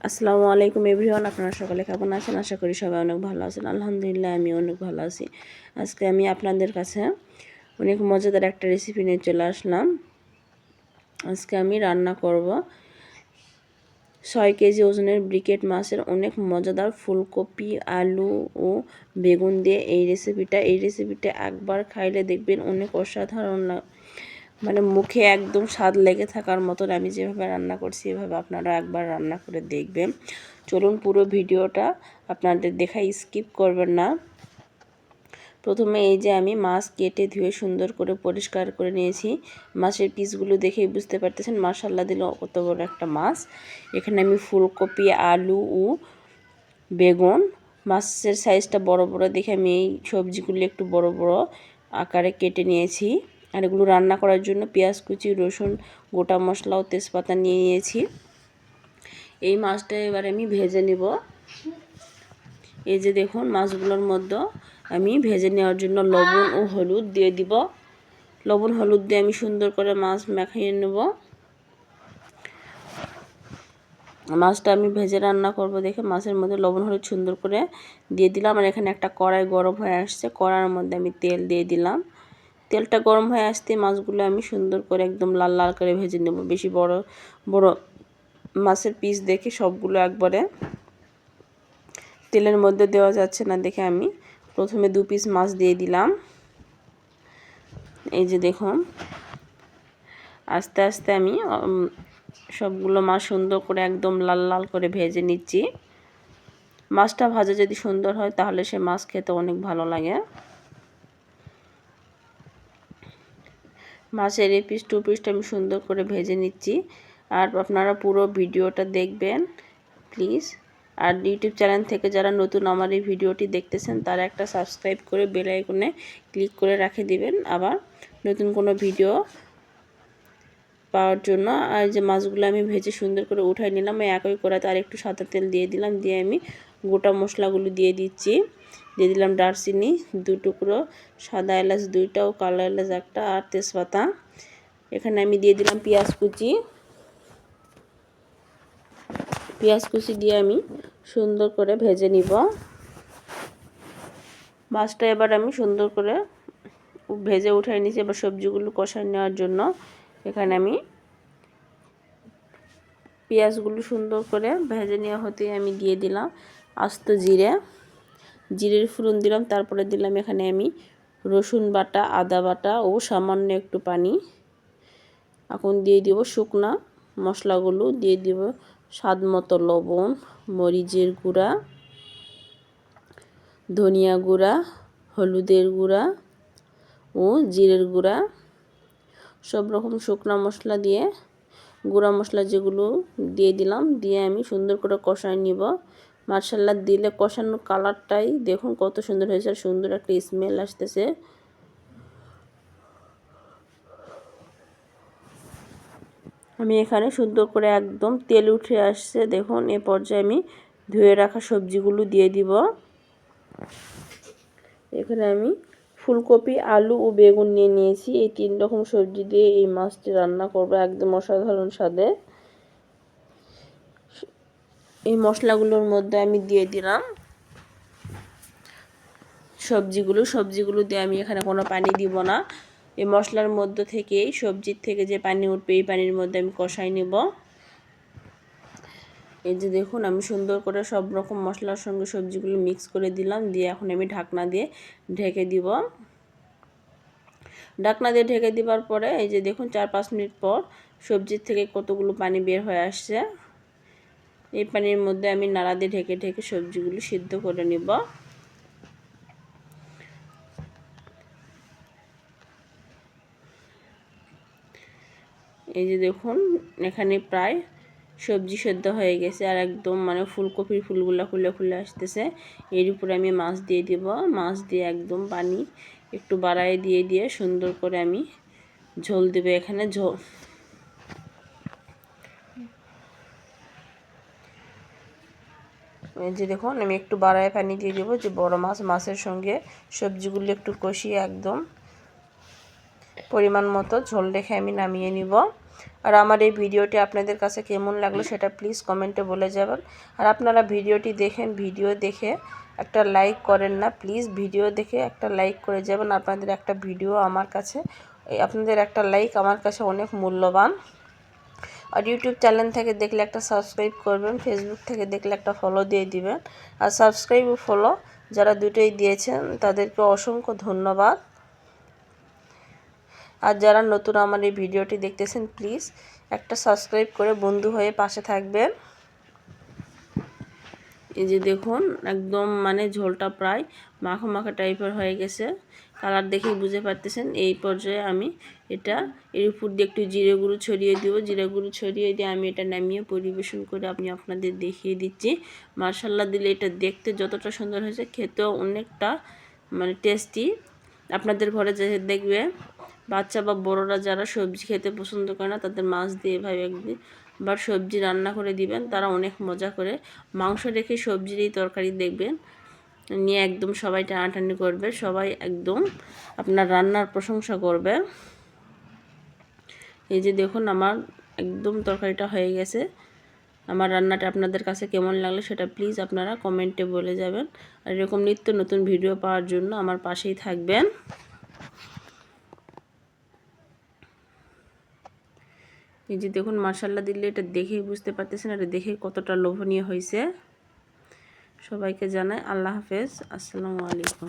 আসসালামু আলাইকুম এভরিওয়ান, আপনারা সকালে কেমন আছেন? আশা করি সবাই অনেক ভালো আছেন। আলহামদুলিল্লাহ আমি অনেক ভালো আছি। আজকে আমি আপনাদের কাছে অনেক মজাদার একটা রেসিপি নিয়ে চলে আসলাম। আজকে আমি রান্না করব 6 কেজি ওজনের ব্রিকেট মাছের অনেক মজাদার ফুলকপি, আলু ও বেগুন দিয়ে এই রেসিপিটা একবার খাইলে দেখবেন অনেক অসাধারণ মানে মুখে একদম স্বাদ লেগে থাকার মতন। আমি যেভাবে রান্না করছি এভাবে আপনারা একবার রান্না করে দেখবেন। চলুন পুরো ভিডিওটা আপনাদের দেখাই, স্কিপ করবেন না। প্রথমে এই যে আমি মাছ কেটে ধুয়ে সুন্দর করে পরিষ্কার করে নিয়েছি। মাছের পিসগুলো দেখেই বুঝতে পারতেছেন মাশাআল্লাহ দিল কত বড় একটা মাছ। এখানে আমি ফুলকপি, আলু ও বেগুন, মাছের সাইজটা বড় বড় দেখে আমি এই সবজিগুলো একটু বড় বড় আকারে কেটে নিয়েছি। আর এগুলো রান্না করার জন্য পেঁয়াজ কুচি, রসুন, গোটা মশলা ও তেজপাতা নিয়ে নিয়েছি। এই মাছটা এবার আমি ভেজে নেব। এই যে দেখুন মাছগুলোর মধ্যে আমি ভেজে নেওয়ার জন্য লবণ ও হলুদ দিয়ে দিব। লবণ হলুদ দিয়ে আমি সুন্দর করে মাছ মাখিয়ে নেব। মাছটা আমি ভেজে রান্না করব দেখে মাছের মধ্যে লবণ হলুদ সুন্দর করে দিয়ে দিলাম। আর এখানে একটা কড়াই গরম হয়ে আসছে, কড়াইয়ের মধ্যে আমি তেল দিয়ে দিলাম। তেলটা গরম হয়ে আসতে মাছগুলো আমি সুন্দর করে একদম লাল লাল করে ভেজে নেব। বেশি বড় বড় মাছের পিস দেখে সবগুলো একবারে তেলের মধ্যে দেওয়া যাচ্ছে না দেখে আমি প্রথমে 2 পিস মাছ দিয়ে দিলাম। এই যে দেখুন আস্তে আস্তে আমি সবগুলো মাছ সুন্দর করে একদম লাল লাল করে ভেজে নিচ্ছি। মাছটা ভাজা যদি সুন্দর হয় তাহলে সে মাছ খেতে অনেক ভালো লাগে। মাছের এই পিস 2 পিসটা আমি সুন্দর করে ভেজে নিচ্ছি। আর আপনারা পুরো ভিডিওটা দেখবেন প্লিজ। আর ইউটিউব চ্যানেল থেকে যারা নতুন আমার এই ভিডিওটি দেখতেছেন তারা একটা সাবস্ক্রাইব করে বেল আইকনে ক্লিক করে রেখে দিবেন আবার নতুন কোনো ভিডিও পাওয়ার জন্য। আর যে মাছগুলো আমি ভেজে সুন্দর করে উঠাই নিলাম, একই কড়াইতে আর একটু সাদা তেল দিয়ে দিলাম। দিয়ে আমি গোটা মশলাগুলো দিয়ে দিচ্ছি। দিয়ে দিলাম দারচিনি 2 টুকরো, সাদা এলাচ 2টা ও কালো এলাচ 1টা আর তেজপাতা। এখানে আমি দিয়ে দিলাম পেঁয়াজ কুচি দিয়ে আমি সুন্দর করে ভেজে নিব। মাছটা এবার আমি সুন্দর করে ভেজে উঠাই নিয়েছি। এবার সবজিগুলো কষায় নেওয়ার জন্য এখানে আমি পেঁয়াজগুলো সুন্দর করে ভেজে নেওয়া হতেই আমি দিয়ে দিলাম আস্ত জিরের ফোড়ন দিলাম। তারপরে দিলাম এখানে আমি রসুন বাটা, আদা বাটা ও সামান্য একটু পানি। এখন দিয়ে দিব শুকনা মশলাগুলো, দিয়ে দিব স্বাদ মতো লবণ, মরিচের গুঁড়া, ধনিয়া গুঁড়া, হলুদের গুঁড়া ও জিরের গুঁড়া। সব রকম শুকনা মশলা দিয়ে গুঁড়া মশলা যেগুলো দিয়ে দিলাম, দিয়ে আমি সুন্দর করে কষায় নিব। মাশাআল্লাহ দিলে কষানোর কালারটাই দেখুন কত সুন্দর হয়েছে, আর সুন্দর একটা স্মেল আসতেছে। আমি এখানে সুন্দর করে একদম তেল উঠে আসছে দেখুন। এ পর্যায়ে আমি ধুয়ে রাখা সবজিগুলো দিয়ে দিব। এখানে আমি ফুলকপি, আলু ও বেগুন নিয়ে নিয়েছি। এই 3 রকম সবজি দিয়ে এই মাছটি রান্না করব একদম অসাধারণ স্বাদে। এই মশলাগুলোর মধ্যে আমি দিয়ে দিলাম সবজিগুলো দিয়ে আমি এখানে কোনো পানি দিব না। এই মশলার মধ্যে থেকেই সবজির থেকে যে পানি উঠবে এই পানির মধ্যে আমি কষাই নেব। এই যে দেখুন আমি সুন্দর করে সব রকম মশলার সঙ্গে সবজিগুলো মিক্স করে দিলাম। দিয়ে এখন আমি ঢাকনা দিয়ে ঢেকে দিব। ঢাকনা দিয়ে ঢেকে দেওয়ার পরে এই যে দেখুন 4-5 মিনিট পর সবজির থেকে কতগুলো পানি বের হয়ে আসছে। এই পানির মধ্যে আমি নাড়া দিয়ে ঢেকে ঢেকে সবজিগুলো সিদ্ধ করে নেব। এই যে দেখুন এখানে প্রায় সবজি সেদ্ধ হয়ে গেছে, আর একদম মানে ফুলকপির ফুলগুলো খুলে খুলে আসতেছে। এর উপরে আমি মাছ দিয়ে দেব। মাছ দিয়ে একদম পানি একটু বাড়ায় দিয়ে সুন্দর করে আমি ঝোল দেব। এখানে এই যে দেখুন আমি একটু বাড়ায় পানি দিয়ে দেবো, যে বড় মাছের সঙ্গে সবজিগুলো একটু কষিয়ে একদম পরিমাণ মতো ঝোল রেখে আমি নামিয়ে নিব। আর আমার এই ভিডিওটি আপনাদের কাছে কেমন লাগলো সেটা প্লিজ কমেন্টে বলে যাবেন। আর আপনারা ভিডিওটি দেখেন, ভিডিও দেখে একটা লাইক করেন না, প্লিজ ভিডিও দেখে একটা লাইক করে যাবেন। আপনাদের একটা ভিডিও আমার কাছে, আপনাদের একটা লাইক আমার কাছে অনেক মূল্যবান। আর ইউটিউব চ্যানেল থেকে দেখলে একটা সাবস্ক্রাইব করবেন, ফেসবুক থেকে দেখলে একটা ফলো দিয়ে দিবেন। আর সাবস্ক্রাইব ও ফলো যারা দুটোই দিয়েছেন তাদেরকে অসংখ্য ধন্যবাদ। আর যারা নতুন আমার এই ভিডিওটি দেখতেছেন প্লিজ একটা সাবস্ক্রাইব করে বন্ধু হয়ে পাশে থাকবেন। এই যে দেখুন একদম মানে ঝোলটা প্রায় মাখা মাখা টাইপের হয়ে গেছে, কালার দেখেই বুঝতে পারতেছেন। এই পর্যায়ে আমি এটা এর উপর দিয়ে একটু জিরে গুঁড়ো ছড়িয়ে দিব। জিরে গুঁড়ো ছড়িয়ে দিয়ে আমি এটা নামিয়ে পরিবেশন করে আমি আপনাদের দেখিয়ে দিচ্ছি। মাশাআল্লাহ দিলে এটা দেখতে যতটা সুন্দর হয়েছে খেতেও অনেকটা মানে টেস্টি। আপনাদের ঘরে যে দেখবে বাচ্চা বা বড়রা যারা সবজি খেতে পছন্দ করে না তাদের মাছ দিয়ে এভাবে একবার সবজি রান্না করে দিবেন, তারা অনেক মজা করে। মাংস রেখে সবজির এই তরকারি দেখবেন নিয়ে একদম সবাই টানাটানি করবে, সবাই একদম আপনার রান্নার প্রশংসা করবে। এই যে দেখুন আমার একদম তরকারিটা হয়ে গেছে। আমার রান্নাটা আপনাদের কাছে কেমন লাগলো সেটা প্লিজ আপনারা কমেন্টে বলে যাবেন। আর এরকম নিত্য নতুন ভিডিও পাওয়ার জন্য আমার পাশেই থাকবেন। এই যে দেখুন মাশাআল্লাহ দিলে এটা দেখেই বুঝতে পারতেছেন, এটা দেখে কতটা লোভনীয় হয়েছে। সবাইকে জানাই আল্লাহ হাফেজ, আসসালামু আলাইকুম।